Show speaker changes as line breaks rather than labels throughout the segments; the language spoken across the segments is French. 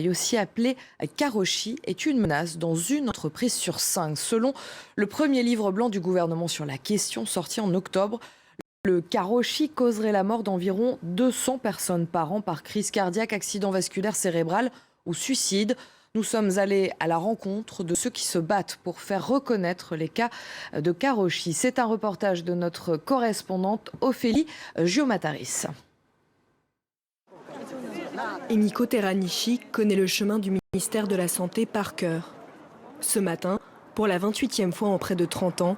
aussi appelé karoshi, est une menace dans une entreprise sur 5. Selon le premier livre blanc du gouvernement sur la question, sorti en octobre, le karoshi causerait la mort d'environ 200 personnes par an par crise cardiaque, accident vasculaire cérébral ou suicide. Nous sommes allés à la rencontre de ceux qui se battent pour faire reconnaître les cas de karoshi. C'est un reportage de notre correspondante Ophélie Giomataris.
Emiko Teranishi connaît le chemin du ministère de la Santé par cœur. Ce matin, pour la 28e fois en près de 30 ans,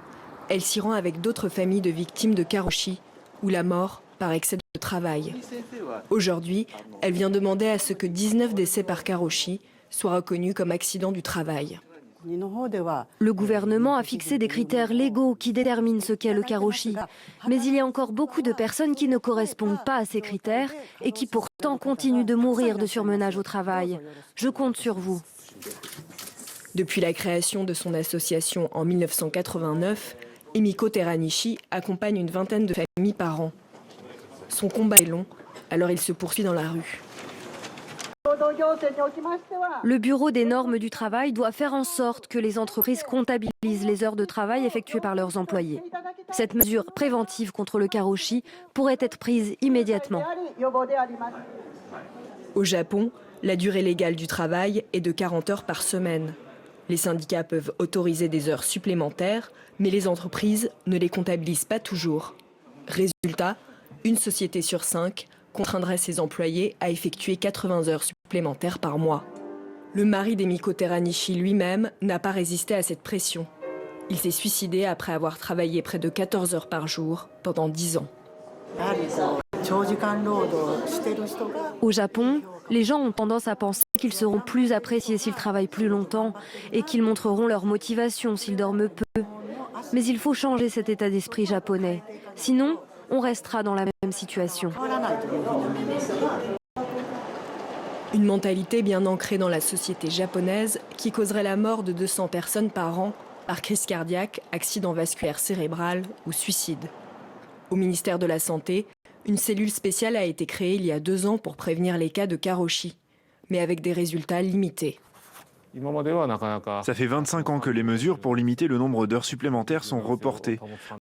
elle s'y rend avec d'autres familles de victimes de karoshi, ou la mort par excès de travail. Aujourd'hui, elle vient demander à ce que 19 décès par karoshi soient reconnus comme accidents du travail.
Le gouvernement a fixé des critères légaux qui déterminent ce qu'est le karoshi. Mais il y a encore beaucoup de personnes qui ne correspondent pas à ces critères et qui pourtant continuent de mourir de surmenage au travail. Je compte sur vous.
Depuis la création de son association en 1989, Emiko Teranishi accompagne une vingtaine de familles par an. Son combat est long, alors il se poursuit dans la rue.
Le Bureau des normes du travail doit faire en sorte que les entreprises comptabilisent les heures de travail effectuées par leurs employés. Cette mesure préventive contre le karoshi pourrait être prise immédiatement.
Au Japon, la durée légale du travail est de 40 heures par semaine. Les syndicats peuvent autoriser des heures supplémentaires, mais les entreprises ne les comptabilisent pas toujours. Résultat, une société sur 5 contraindrait ses employés à effectuer 80 heures supplémentaires par mois. Le mari d'Emiko Teranishi lui-même n'a pas résisté à cette pression. Il s'est suicidé après avoir travaillé près de 14 heures par jour pendant 10 ans.
Au Japon, les gens ont tendance à penser qu'ils seront plus appréciés s'ils travaillent plus longtemps et qu'ils montreront leur motivation s'ils dorment peu. Mais il faut changer cet état d'esprit japonais. Sinon, on restera dans la même situation.
Une mentalité bien ancrée dans la société japonaise qui causerait la mort de 200 personnes par an par crise cardiaque, accident vasculaire cérébral ou suicide. Au ministère de la Santé, une cellule spéciale a été créée il y a 2 ans pour prévenir les cas de karoshi, mais avec des résultats limités.
Ça fait 25 ans que les mesures pour limiter le nombre d'heures supplémentaires sont reportées.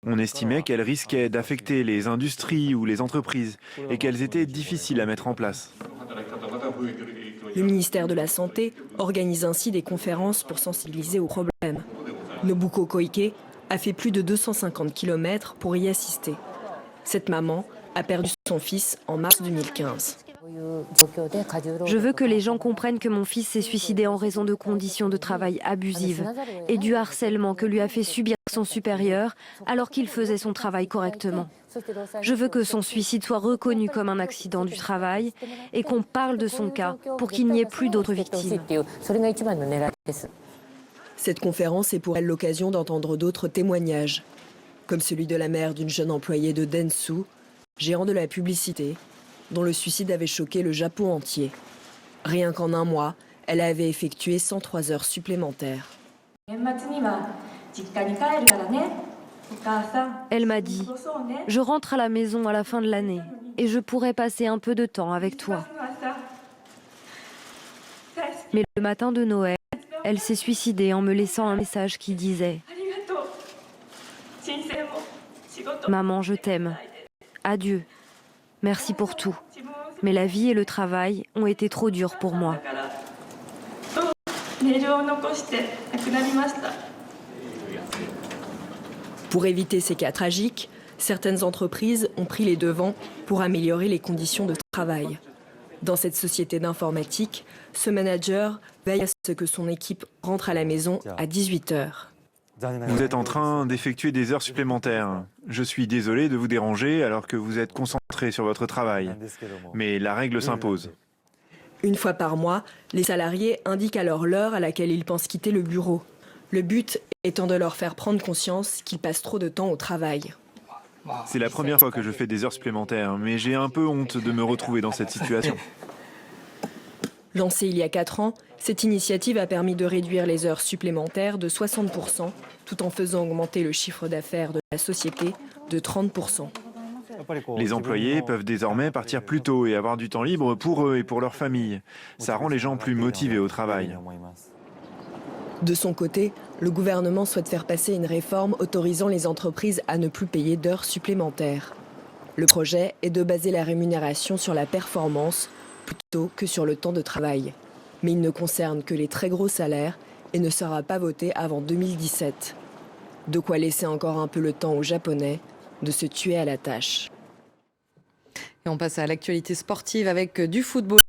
On estimait qu'elles risquaient d'affecter les industries ou les entreprises et qu'elles étaient difficiles à mettre en place.
Le ministère de la Santé organise ainsi des conférences pour sensibiliser au problème. Nobuko Koike a fait plus de 250 km pour y assister. Cette maman a perdu son fils en mars 2015.
Je veux que les gens comprennent que mon fils s'est suicidé en raison de conditions de travail abusives et du harcèlement que lui a fait subir son supérieur alors qu'il faisait son travail correctement. Je veux que son suicide soit reconnu comme un accident du travail et qu'on parle de son cas pour qu'il n'y ait plus d'autres victimes.
Cette conférence est pour elle l'occasion d'entendre d'autres témoignages, comme celui de la mère d'une jeune employée de Dentsu, géant de la publicité, dont le suicide avait choqué le Japon entier. Rien qu'en un mois, elle avait effectué 103 heures supplémentaires.
Elle m'a dit « Je rentre à la maison à la fin de l'année et je pourrai passer un peu de temps avec toi. » Mais le matin de Noël, elle s'est suicidée en me laissant un message qui disait « Maman, je t'aime. Adieu. Merci pour tout. Mais la vie et le travail ont été trop durs pour moi. »
Pour éviter ces cas tragiques, certaines entreprises ont pris les devants pour améliorer les conditions de travail. Dans cette société d'informatique, ce manager veille à ce que son équipe rentre à la maison à 18 heures.
Vous êtes en train d'effectuer des heures supplémentaires. Je suis désolé de vous déranger alors que vous êtes concentré sur votre travail. Mais la règle s'impose.
Une fois par mois, les salariés indiquent alors l'heure à laquelle ils pensent quitter le bureau. Le but étant de leur faire prendre conscience qu'ils passent trop de temps au travail.
C'est la première fois que je fais des heures supplémentaires, mais j'ai un peu honte de me retrouver dans cette situation.
Lancée il y a 4 ans, cette initiative a permis de réduire les heures supplémentaires de 60%, tout en faisant augmenter le chiffre d'affaires de la société de 30%.
Les employés peuvent désormais partir plus tôt et avoir du temps libre pour eux et pour leur famille. Ça rend les gens plus motivés au travail.
De son côté, le gouvernement souhaite faire passer une réforme autorisant les entreprises à ne plus payer d'heures supplémentaires. Le projet est de baser la rémunération sur la performance plutôt que sur le temps de travail. Mais il ne concerne que les très gros salaires et ne sera pas voté avant 2017. De quoi laisser encore un peu le temps aux Japonais de se tuer à la tâche.
Et on passe à l'actualité sportive avec du football.